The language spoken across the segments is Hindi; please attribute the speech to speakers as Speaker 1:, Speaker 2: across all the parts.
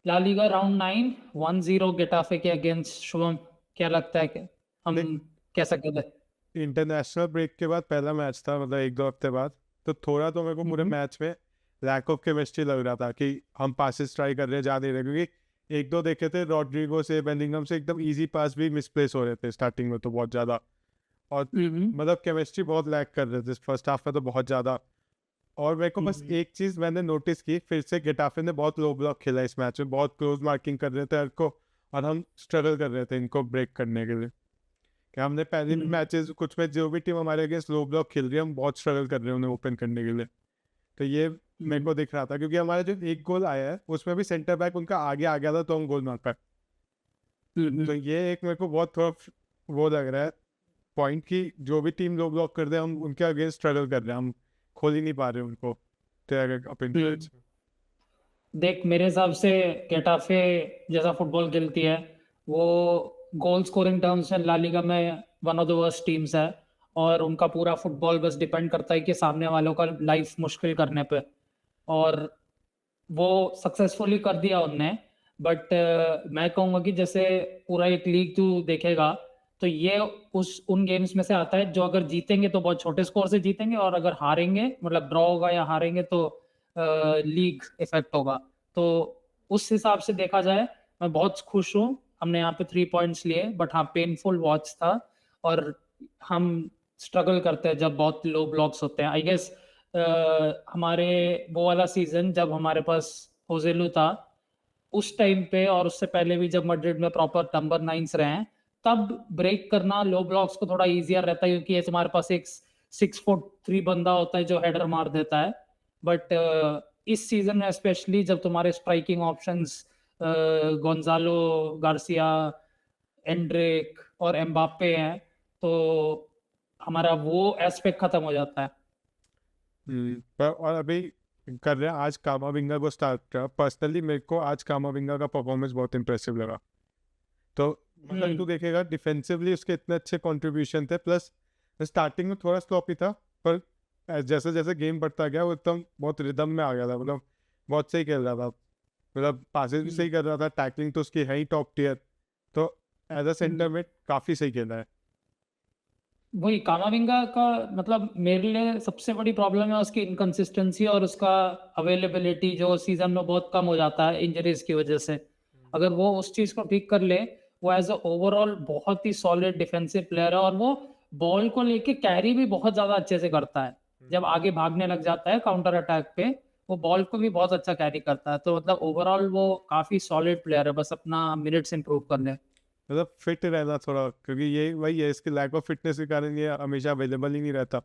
Speaker 1: ला लीगा राउंड 9 1-0 गेटाफे के अगेंस्ट। शुभम, क्या लगता है कि हम
Speaker 2: देख,
Speaker 1: कैसा खेले?
Speaker 2: इंटरनेशनल ब्रेक के बाद पहला मैच था, मतलब 1-2 हफ्ते बाद। तो थोड़ा तो मेरे को पूरे
Speaker 1: हम्म,
Speaker 2: मैच में लैक ऑफ केमिस्ट्री लग रहा था कि हम पासेस ट्राई कर रहे हैं, जा नहीं रहे, क्योंकि एक दो देखे थे रॉड्रिगो से, बेलिंगम से एकदम इजी पास भी मिसप्लेस हो रहे थे स्टार्टिंग में तो बहुत ज़्यादा। और
Speaker 1: हम्म,
Speaker 2: मतलब केमिस्ट्री बहुत लैक कर रहे थे फर्स्ट हाफ में तो बहुत ज़्यादा। और मेरे को बस
Speaker 1: हम्म,
Speaker 2: एक चीज़ मैंने नोटिस की, फिर से गेटाफे ने बहुत लो ब्लॉक खेला इस मैच में, बहुत क्लोज मार्किंग कर रहे थे हर को, और हम स्ट्रगल कर रहे थे इनको ब्रेक करने के लिए। कि हमने पहले भी
Speaker 1: हम्म,
Speaker 2: मैचेस कुछ में जो भी टीम हमारे अगेंस्ट लो ब्लॉक खेल रही है, हम बहुत स्ट्रगल कर रहे हैं उन्हें ओपन करने के लिए। तो ये मेरे
Speaker 1: हम्म,
Speaker 2: को दिख रहा था, क्योंकि हमारा जो एक गोल आया है उसमें भी सेंटर बैक उनका आगे आ गया था तो हम गोल मार पाए।
Speaker 1: हम्म,
Speaker 2: तो ये एक मेरे को बहुत थोड़ा वो लग रहा है पॉइंट, की जो भी टीम लो ब्लॉक कर रहे हैं हम उनके अगेंस्ट स्ट्रगल कर रहे हैं, हम खोल ही नहीं पा रहे उनको अपन
Speaker 1: हम्म। देख, मेरे हिसाब से गेटाफे जैसा फुटबॉल खेलती है, वो गोल स्कोरिंग टर्म्स में ला लीगा में one of the worst teams है। और उनका पूरा फुटबॉल बस डिपेंड करता है कि सामने वालों का लाइफ मुश्किल करने पे। और वो सक्सेसफुली कर दिया उनने। बट मैं कहूँगा कि जैसे पूरा एक लीग तू देखेगा, तो ये उस उन गेम्स में से आता है जो अगर जीतेंगे तो बहुत छोटे स्कोर से जीतेंगे, और अगर हारेंगे मतलब ड्रॉ होगा या हारेंगे तो लीग इफेक्ट होगा। तो उस हिसाब से देखा जाए, मैं बहुत खुश हूँ हमने यहाँ पे 3 पॉइंट्स लिए। बट हाँ, पेनफुल वॉच था। और हम स्ट्रगल करते हैं जब बहुत लो ब्लॉक्स होते हैं, आई गेस। हमारे वो वाला सीजन जब हमारे पास होजेलू था, उस टाइम पे और उससे पहले भी जब मैड्रिड में प्रॉपर नंबर 9s रहे हैं, तब ब्रेक करना लो ब्लॉक्स को थोड़ा इजियर रहता है, क्योंकि ये तुम्हारे पास एक 6'3" बंदा होता है जो हेडर मार देता है। बट इस सीजन में स्पेशली जब तुम्हारे striking options Gonzalo Garcia, Anrich और एम्बाप्पे हैं, तो हमारा वो एस्पेक्ट खत्म हो जाता है।
Speaker 2: पर और अभी कर रहे हैं, आज कामाविंगा को स्टार्ट किया। पर्सनली मेरे को आज कामाविंगा का परफॉर्मेंस बहुत इंप्रेसिव लगा। तो मतलब
Speaker 1: हम्म,
Speaker 2: तू देखेगा डिफेंसिवली उसके इतने अच्छे कंट्रीब्यूशन थे, प्लस स्टार्टिंग में थोड़ा स्लॉपी था, पर जैसे जैसे गेम बढ़ता गया वो एकदम बहुत रिदम में आ गया था, मतलब बहुत सही खेल रहा था। मतलब पासेस भी
Speaker 1: हम्म,
Speaker 2: सही कर रहा था, टैकलिंग तो उसकी है ही टॉप टियर। तो as a
Speaker 1: hmm.
Speaker 2: Centre mid काफी सही खेला है।
Speaker 1: वही कामाविंगा का मतलब मेरे लिए सबसे बड़ी प्रॉब्लम है उसकी इनकंसिस्टेंसी और उसका अवेलेबिलिटी, जो सीजन में बहुत कम हो जाता है इंजरीज की वजह से। अगर वो उस चीज को ठीक कर ले, वो एज अ ओवरऑल बहुत ही सॉलिड डिफेंसिव प्लेयर है। और वो बॉल को लेके कैरी भी बहुत ज्यादा अच्छे से करता है। जब आगे भागने लग जाता है काउंटर अटैक पे, वो बॉल को भी बहुत अच्छा कैरी करता है। तो मतलब ओवरऑल वो काफी सॉलिड प्लेयर है, बस अपना मिनट्स इंप्रूव कर ले।
Speaker 2: मतलब फिट रहना थोड़ा, क्योंकि ये वही है, इसके लैक ऑफ फिटनेस के कारण ये हमेशा अवेलेबल ही नहीं रहता।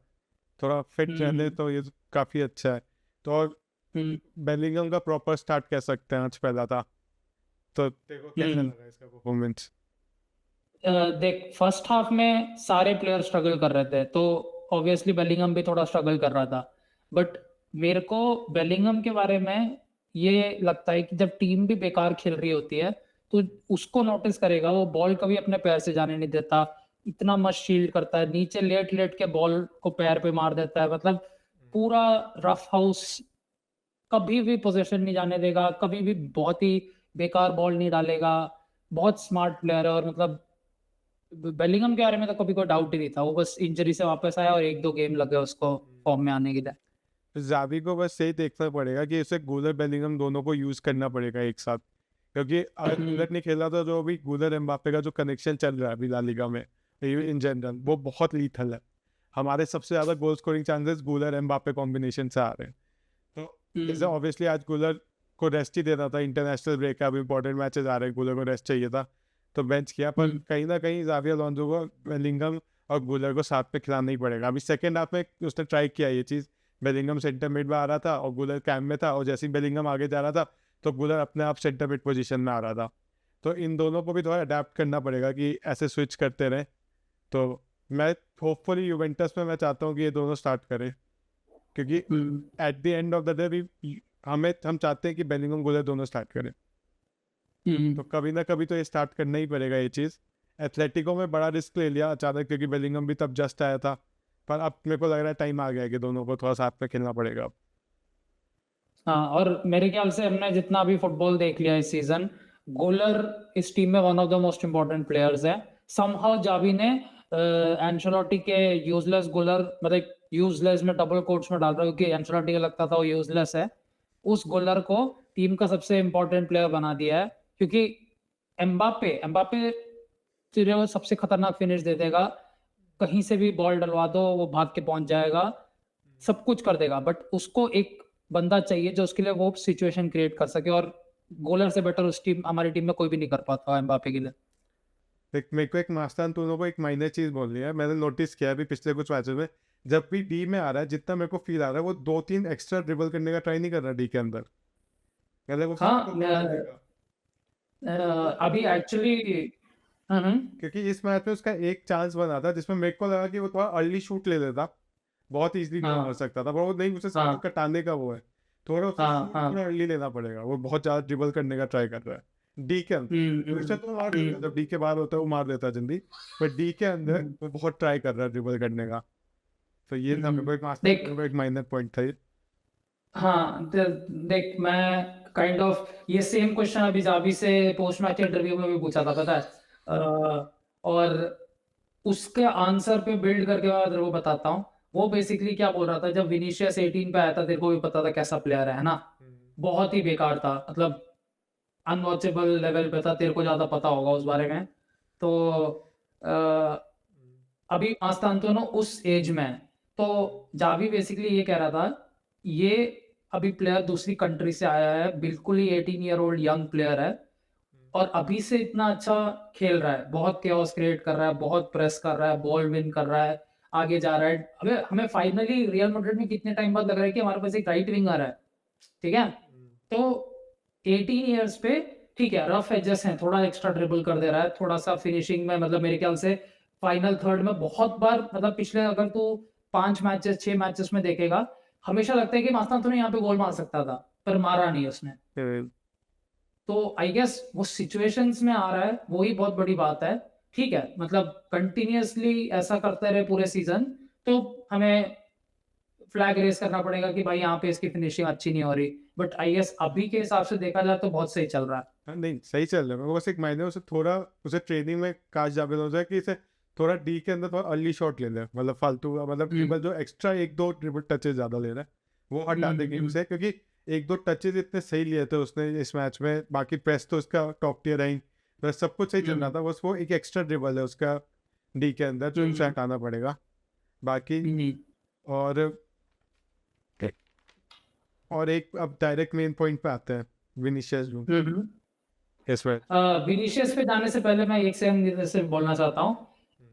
Speaker 2: थोड़ा फिट रहने
Speaker 1: हम्म,
Speaker 2: तो ये काफी अच्छा है। तो और
Speaker 1: हम्म,
Speaker 2: बेलिंगम का प्रॉपर स्टार्ट कह सकते हैं, आज पहला था। तो देखो कैसा
Speaker 1: हम्म।
Speaker 2: लगा इसका परफॉर्मेंस।
Speaker 1: देख, फर्स्ट हाफ में सारे प्लेयर स्ट्रगल कर रहे थे, तो ऑब्वियसली बेलिंगम भी थोड़ा स्ट्रगल कर रहा था। बट मेरे को बेलिंगम के बारे में ये लगता है कि जब टीम भी बेकार खेल रही होती है, तो उसको नोटिस करेगा, वो बॉल कभी अपने पैर से जाने नहीं देता। इतना मस्त शील्ड करता है, नीचे लेट लेट के बॉल को पैर पे मार देता है। मतलब पूरा रफ हाउस, कभी भी पोजीशन नहीं जाने देगा, कभी भी बहुत ही बेकार बॉल नहीं डालेगा। बहुत स्मार्ट प्लेयर है। और मतलब बेलिंगम के बारे में तो कभी कोई डाउट ही नहीं था, वो बस इंजरी से वापस आया और एक दो गेम लगे उसको फॉर्म में आने के लिए।
Speaker 2: जावी को बस यही देखना पड़ेगा कि उसे गूलर बेलिंगम दोनों को यूज करना पड़ेगा एक साथ, क्योंकि अगर
Speaker 1: हम्म,
Speaker 2: गूलर नहीं खेला तो जो अभी गूलर एम्बापे का जो कनेक्शन चल रहा है अभी ला लीगा में इन जनरल, वो बहुत लीथल है। हमारे सबसे ज्यादा गोल स्कोरिंग चांसेस गूलर एम्बापे कॉम्बिनेशन से आ रहे हैं। तो इसे
Speaker 1: हम्म,
Speaker 2: ऑब्वियसली आज गूलर को रेस्ट ही देना था, इंटरनेशनल ब्रेक का, अब इंपॉर्टेंट मैचेस आ रहे हैं, गूलर को रेस्ट चाहिए था, तो बेंच किया। पर
Speaker 1: हम्म,
Speaker 2: कहीं ना कहीं जावी अलोंसो को बेलिंगम और गूलर को साथ में खिलाना ही पड़ेगा। अभी सेकेंड हाफ में उसने ट्राई किया ये चीज़, बेलिंगम सेंटर मिड में आ रहा था और गूलर कैम में था, और जैसे ही बेलिंगम आगे जा रहा था तो गूलर अपने आप सेंटर मिड पोजीशन में आ रहा था। तो इन दोनों को भी थोड़ा अडेप्ट करना पड़ेगा कि ऐसे स्विच करते रहे। तो मैं होपफुली यूवेंटस में मैं चाहता हूँ कि ये दोनों स्टार्ट करें, क्योंकि
Speaker 1: hmm,
Speaker 2: at the end of the day भी हम चाहते हैं कि बेलिंगम गूलर दोनों स्टार्ट करें।
Speaker 1: हम्म।
Speaker 2: तो कभी ना कभी तो ये स्टार्ट करना ही पड़ेगा ये चीज़। एथलेटिको में बड़ा रिस्क ले लिया अचानक, क्योंकि बेलिंगम भी तब जस्ट आया था। पर अब मेरे को लग रहा है टाइम आ गया है कि दोनों को थोड़ा साथ में खेलना पड़ेगा अब।
Speaker 1: हाँ, और मेरे ख्याल से हमने जितना भी फुटबॉल देख लिया इस सीजन, गोलर इस टीम में one of the most important players है। समहाउ जावी ने एंcelotti के यूजलेस गोलर, मतलब यूजलेस में डबल कोट्स में डाल रहा हूँ क्योंकि एंcelotti को लगता था वो यूजलेस है, उस गोलर को टीम का सबसे इम्पोर्टेंट प्लेयर बना दिया है। क्योंकि एम्बापे एम्बापे तुझे वो सबसे खतरनाक फिनिश दे देगा, कहीं से भी बॉल डलवा दो वो भाग के पहुंच जाएगा, सब कुछ कर देगा, बट उसको एक बंदा चाहिए जो उसके लिए वो सिचुएशन क्रिएट कर सके, और गोलर से बेटर उस टीम, हमारी टीम में कोई भी नहीं कर पाता एम्बापे के लिए।
Speaker 2: देख मेरे को एक मास्तान तूनों को एक माइनर चीज बोलनी है, मैंने नोटिस किया है अभी पिछले कुछ मैचेस में, जब भी डी में आ रहा है जितना मेरे को फील आ रहा है वो 2-3 एक्स्ट्रा ड्रिबल करने का ट्राई नहीं कर रहा डी के अंदर, मतलब वो
Speaker 1: हाँ,
Speaker 2: सबको बॉल देगा।
Speaker 1: अभी एक्चुअली
Speaker 2: क्योंकि इस मैच में उसका एक चांस बना था जिसमें मेरे को लगा कि वो थोड़ा अर्ली शूट ले लेता, बहुत इजीली गोल कर
Speaker 1: हाँ
Speaker 2: सकता था, पर वो नहीं, उसे
Speaker 1: हाँ
Speaker 2: सिर्फ कटाने का वो है, थोड़ा उसे
Speaker 1: हाँ
Speaker 2: शूट
Speaker 1: हाँ
Speaker 2: थोड़ा अर्ली लेना पड़ेगा, वो बहुत ज्यादा ड्रिबल करने का ट्राई कर रहा है डी के अंदर। वैसे तो मार देता, जब डी के बाहर होता है वो मार देता जल्दी, पर डी के अंदर वो बहुत ट्राई कर रहा है ड्रिबल करने का। तो ये था मेरे को एक
Speaker 1: देख,
Speaker 2: मेरे को एक माइनर पॉइंट था ये।
Speaker 1: हाँ देख, मैं काइंड ऑफ ये सेम क्वेश्चन अभी जावी से पोस्ट मैच इंटरव्यू में भी पूछा था, पता है। और उसके आंसर पे बिल्ड करके मैं तेरे को बताता हूँ। वो बेसिकली क्या बोल रहा था, जब विनीशियस 18 पे आया था, तेरे को भी पता था कैसा प्लेयर है ना, बहुत ही बेकार था, मतलब अनवॉचेबल लेवल पे था, तेरे को ज्यादा पता होगा उस बारे में। तो अभी आस्तांतोनो उस एज में है। तो जावी बेसिकली ये कह रहा था, ये अभी प्लेयर दूसरी कंट्री से आया है, बिल्कुल ही 18 ईयर ओल्ड यंग प्लेयर है, और अभी से इतना अच्छा खेल रहा है, बहुत केओस क्रिएट कर रहा है, बहुत प्रेस कर रहा है, बॉल विन कर रहा है, आगे जा रहा है। अबे हमें फाइनली रियल मैड्रिड में कितने टाइम बाद लग रहा है कि हमारे पास एक राइट विंगर है, ठीक है। तो 18 इयर्स पे ठीक है, रफ एजेस हैं, थोड़ा एक्स्ट्रा ड्रिबल कर दे रहा है, थोड़ा सा फिनिशिंग में, मतलब मेरे ख्याल से फाइनल थर्ड में बहुत बार, मतलब पिछले अगर तू 5 मैचेस 6 मैचेस में देखेगा, हमेशा लगता है कि मास्तान तो यहाँ पे गोल मार सकता था, पर मारा नहीं उसने। तो आई गेस वो सिचुएशंस में आ रहा है, वही बहुत बड़ी बात है। ठीक है, मतलब कंटिन्यूअसली ऐसा करते रहे पूरे सीजन, तो हमें फ्लैग रेस करना पड़ेगा कि भाई यहाँ पे इसकी फिनिशिंग अच्छी नहीं हो रही, बट आई गेस अभी के हिसाब से देखा जाए तो बहुत सही चल रहा है।
Speaker 2: हाँ नहीं सही चल रहा है, मेरे को बस एक मायने उसे थोड़ा, उसे ट्रेनिंग में काश जावेद हो जाए कि इसे थोड़ा डी के अंदर थोड़ा अर्ली शॉट ले ले, मतलब फालतू मतलब ड्रिबल जो एक्स्ट्रा 1-2 ड्रिबल टचेस ज्यादा ले रहा है वो हटा दे गेम से, क्योंकि 1-2 टचेस इतने सही लिए थे उसने इस मैच में, बाकी प्रेस तो उसका टॉप टियर है, प्रेस सब कुछ सही चल रहा था, बस वो एक एक्स्ट्रा ड्रिबल है उसका डी के अंदर जो उसे हटाना पड़ेगा बाकी। और एक अब डायरेक्ट मेन पॉइंट पे आते हैं, विनीशियस जूनियर इस मैच।
Speaker 1: विनीशियस पे जाने से पहले मैं एक से बोलना चाहता हूँ,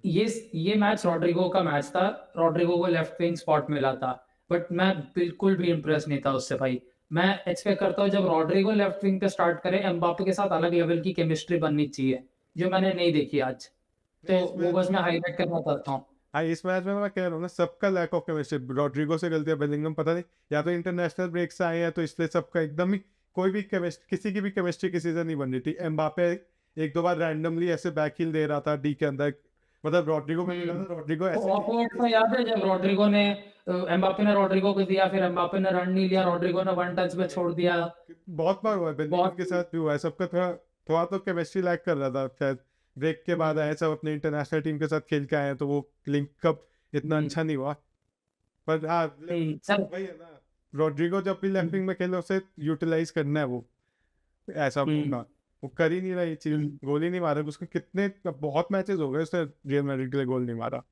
Speaker 1: ये मैच रॉड्रिगो का मैच था, रॉड्रिगो को लेफ्ट विंग स्पॉट मिला था, बट मैं बिल्कुल भी इंप्रेस नहीं था उससे भाई। मैं एक्सपेक्ट करता हूँ जब रॉड्रिगो लेफ्ट विंग पे स्टार्ट करे, एम्बापे के साथ अलग लेवल की केमिस्ट्री बननी चाहिए, जो मैंने नहीं देखी आज। तो वो बस मैं हाईलाइट करना चाहता हूँ।
Speaker 2: हाँ इस मैच में मैं कह रहा हूँ ना, सबका लैक ऑफ केमिस्ट्री, रॉड्रिगो से गलती है, बेलिंगम पता नहीं या तो इंटरनेशनल ब्रेक से आए हैं तो इसलिए सबका एकदम ही कोई भी केमिस्ट्री, किसी की भी केमिस्ट्री किसी से नहीं बन रही थी। एम्बापे 1-2 बार रैंडमली ऐसे बैक हिल दे रहा था डी के अंदर, मतलब रॉड्रिगो में रॉड्रिगो ऐसे
Speaker 1: ऑकवर्ड था, याद है जब रॉड्रिगो ने एम्बापे ने रॉड्रिगो को दिया, फिर एम्बापे ने रन नहीं लिया, रॉड्रिगो ने वन टच पे छोड़ दिया।
Speaker 2: बहुत बार हुआ है, बेलिंगम के साथ भी हुआ है, सबका थोड़ा थोड़ा तो केमिस्ट्री लैक कर रहा था शायद। ब्रेक के बाद आए सब अपने इंटरनेशनल टीम के साथ खेल के आए हैं तो वो लिंक कप इतना अच्छा नहीं हुआ। पर हाँ वही है ना, रॉड्रिगो जब भी लेफ्ट विंग में खेले उसे यूटिलाइज करना है, वो ऐसा मौका वो कर ही नहीं रहा, ये चीज गोल ही नहीं मारा उसके, कितने बहुत मैचेस हो गए उसने रियल मैड्रिड के लिए गोल नहीं मारा,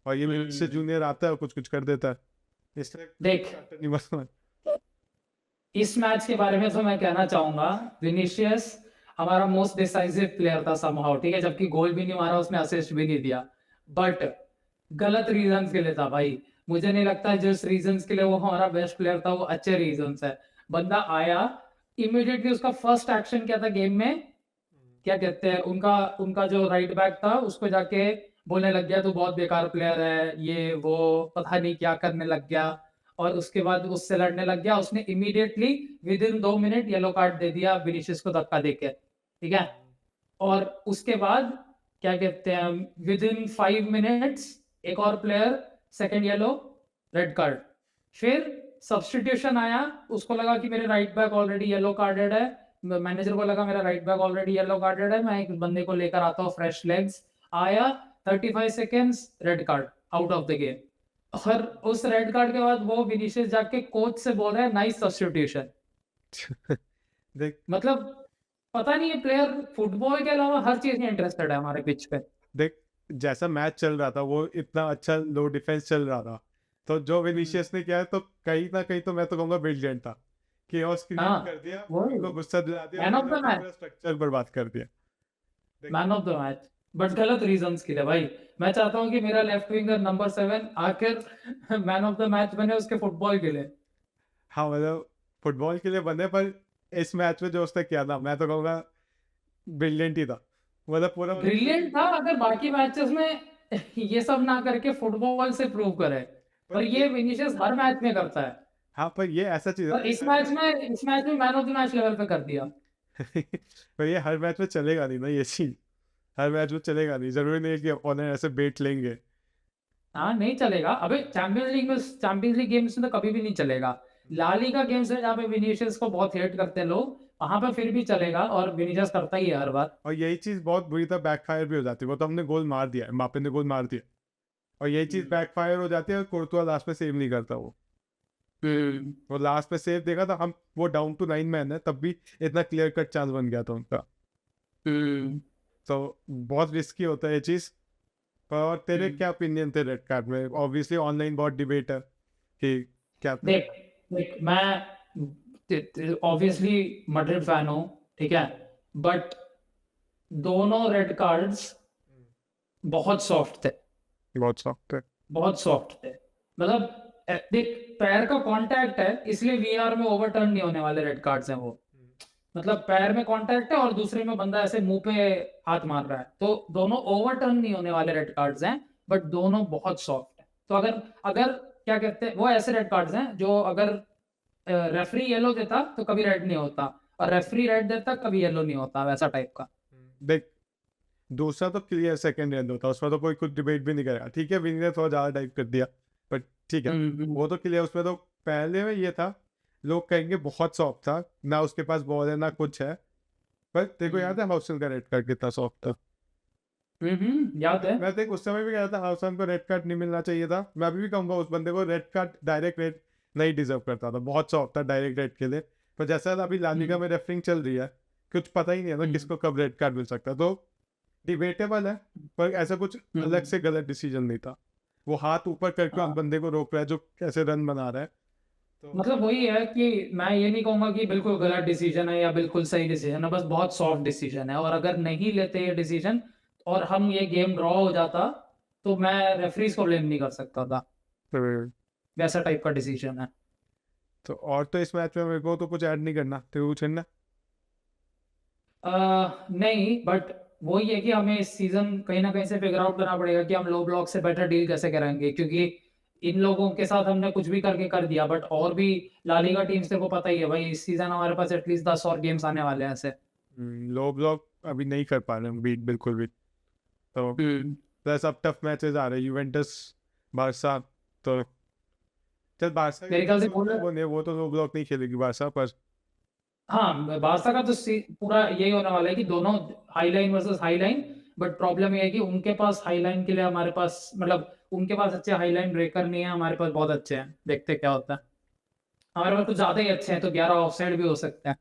Speaker 2: और ये से जूनियर आता है और कुछ कुछ कर देता है, इसलिए
Speaker 1: देख
Speaker 2: नहीं बस।
Speaker 1: इस मैच के बारे में तो मैं कहना चाहूंगा, विनीशियस हमारा मोस्ट डिसाइसिव प्लेयर था समहाउ, ठीक है, जबकि गोल भी नहीं मारा उसने, असिस्ट भी नहीं दिया, बट गलत रीजंस के लिए था भाई। मुझे नहीं लगता जिस रीजंस के लिए वो हमारा बेस्ट प्लेयर था वो अच्छे रीजंस है। बंदा आया, इमीडिएटली उसका फर्स्ट एक्शन क्या था गेम में, क्या कहते हैं, उनका उनका जो राइट बैक था उसको जाके बोलने लग गया तू बहुत बेकार प्लेयर है, ये वो पता नहीं क्या करने लग गया, और उसके बाद उससे लड़ने लग गया। उसने immediately within 2 minute yellow card दे दिया विनीशियस को धक्का देके, ठीक है। और उसके बाद क्या कहते हैं, विद इन 5 मिनट्स एक और player second yellow, red card, फिर सब्स्टिट्यूशन आया, उसको लगा कि मेरे right back already yellow carded है, मैनेजर को लगा मेरा right back already yellow carded है, मैं एक बंदे को लेकर आता हूँ फ्रेश लेग्स, आया 35 seconds red card, out of the game. और उस रेड कार्ड के बाद वो विनीशियस जाके कोच से बोल रहा है नाइस सब्स्टिट्यूशन।
Speaker 2: देख
Speaker 1: मतलब पता नहीं ये प्लेयर फुटबॉल के अलावा हर चीज में इंटरेस्टेड है हमारे पिच पे।
Speaker 2: देख जैसा मैच चल रहा था वो इतना अच्छा लो डिफेंस चल रहा था, तो जो विनीशियस ने किया है तो कहीं ना कहीं तो मैं तो कहूंगा ब्रिलियंट था, chaos क्रिएट
Speaker 1: हाँ,
Speaker 2: कर दिया,
Speaker 1: वही।
Speaker 2: उनको गुस्सा दिला दिया,
Speaker 1: मैन ऑफ द
Speaker 2: उन्होंने
Speaker 1: मैच,
Speaker 2: पूरा स्ट्रक्चर बर्बाद कर दिया।
Speaker 1: Man of the match, but गलत रीजंस के लिए भाई। मैं चाहता हूँ कि मेरा लेफ्ट विंगर नंबर 7 आखिर मैन ऑफ द मैच बने उसके फुटबॉल के लिए।
Speaker 2: हाँ मतलब फुटबॉल के लिए बने, पर इस मैच में जो उसने किया था मैं तो कहूँगा ब्रिलियंट ही था, मतलब पूरा
Speaker 1: ब्रिलियंट था अगर बाकी मैचेस में ये सब ना करके फुटबॉल से प्रूव करे, पर ये विनीशियस हर मैच में करता है।
Speaker 2: हाँ पर ये ऐसा चीज है
Speaker 1: और इस मैच में man of the match level पे कर दिया।
Speaker 2: पर ये हर मैच में चलेगा नहीं ना, ये चीज हर मैच में चलेगा नहीं, जरूरी नहीं है कि ओनर ऐसे बेट लेंगे।
Speaker 1: हाँ नहीं चलेगा, अबे चैंपियंस लीग गेम्स में तो कभी भी नहीं चलेगा। ला लीगा गेम्स में जहाँ पे विनीशियस को बहुत हेट करते हैं लोग, वहां पे फिर भी चलेगा, और विनीशियस करता ही है हर बार।
Speaker 2: और यही चीज बहुत बुरी तरह बैकफायर भी हो जाती है, वो तो हमने गोल मार दिया, एम्बापे ने गोल मार दिया, और यही चीज बैकफायर हो जाती है, कोर्तुआ लास्ट में सेव नहीं करता वो लास्ट में सेव देखा था हम, वो डाउन टू 9 मैन है तब भी इतना क्लियर कट चांस बन गया था उनका, तो बहुत रिस्की होता है ये चीज। और तेरे क्या ओपिनियन थे रेड कार्ड में? ऑब्वियसली ऑनलाइन बहुत डिबेट है कि क्या
Speaker 1: देख देख मैं ऑब्वियसली मैड्रिड फैन हूँ, ठीक है, बट दोनों रेड कार्ड्स बहुत सॉफ्ट थे,
Speaker 2: बहुत सॉफ्ट है।
Speaker 1: बहुत सॉफ्ट थे। मतलब देख पैर का कांटेक्ट है, इसलिए वीआर में ओवरटर्न नहीं होने वाले रेड कार्ड्स हैं वो। मतलब पैर में कांटेक्ट है और दूसरे में बंदा ऐसे मुंह पे हाथ मार रहा है, तो दोनों ओवरटर्न नहीं होने वाले रेड कार्ड्स हैं, बट दोनों बहुत सॉफ्ट है। तो अगर अगर क्या कहते हैं, वो ऐसे रेड कार्ड्स हैं जो अगर रेफरी येलो देता तो कभी रेड नहीं होता, और रेफरी रेड देता कभी येलो नहीं होता, वैसा टाइप का।
Speaker 2: देख दूसरा तो क्लियर सेकंड रेड होता, उसमें तो कोई कुछ डिबेट भी नहीं करेगा, ठीक है विनी ने थोड़ा ज्यादा टाइप कर दिया, पर ठीक है वो तो क्लियर, उसमें तो पहले में ये था लोग कहेंगे बहुत सॉफ्ट था, ना उसके पास बॉल है ना कुछ है, पर तेरे को याद है हाउसन का रेड कार्ड कितना सॉफ्ट था?
Speaker 1: याद है।
Speaker 2: मैं देख उस समय भी कह रहा था हाउसन को रेड कार्ड नहीं मिलना चाहिए था, मैं अभी भी कहूंगा उस बंदे को रेड कार्ड डायरेक्ट रेड नहीं डिजर्व करता था, बहुत सॉफ्ट था डायरेक्ट रेड के लिए, पर जैसा अभी ला लीगा में रेफरिंग चल रही है कुछ पता ही नहीं है ना किसको कब रेड कार्ड मिल सकता है, तो डिबेटेबल है, पर ऐसा कुछ अलग से गलत डिसीजन नहीं था, वो हाथ ऊपर करके उस बंदे को रोक रहा है जो कैसे रन बना रहा है। तो
Speaker 1: मतलब वही है कि मैं ये नहीं कहूंगा कि बिल्कुल गलत डिसीजन है या बिल्कुल सही डिसीजन है, बस बहुत सॉफ्ट डिसीजन है, और अगर नहीं लेते ये डिसीजन और हम ये गेम ड्रॉ हो जाता तो मैं रेफरीज को ब्लेम नहीं कर सकता था, वैसा टाइप का डिसीजन है।
Speaker 2: तो और तो इस मैच में मेरे को तो कुछ ऐड नहीं करना, तो कुछ करना
Speaker 1: नहीं, बट वही है कि हमें इस सीजन कहीं ना कहीं से फिगर आउट करना पड़ेगा कि हम लो ब्लॉक से बेटर डील कैसे करेंगे, क्योंकि इन लोगों के साथ हमने कुछ भी करके कर दिया, बट और भी ला लीगा टीम्स को पता ही है भाई, इस सीजन हमारे पास एटलीस्ट 10 और गेम्स आने वाले हैं ऐसे।
Speaker 2: लो ब्लॉक अभी नहीं कर पा रहे हम बीट बिल्कुल भी, तो प्लस अब टफ मैचेस आ रहे हैं यूवेंटस बारसा, तो चल बारसा
Speaker 1: मेरे ख्याल से
Speaker 2: वो तो लो ब्लॉक नहीं खेलेगी बारसा, पर
Speaker 1: हाँ बारसा का तो पूरा यही होने वाला है कि दोनों high line versus high line, but problem ये है कि उनके पास हाई लाइन के लिए हमारे पास, मतलब उनके पास अच्छे हाई लाइन ब्रेकर नहीं है, हमारे पास बहुत अच्छे हैं, देखते क्या होता है। हमारे पास कुछ ज्यादा ही अच्छे हैं, तो 11 ऑफसाइड भी हो सकते हैं।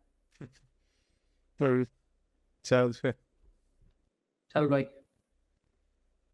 Speaker 2: चल फिर
Speaker 1: चल भाई।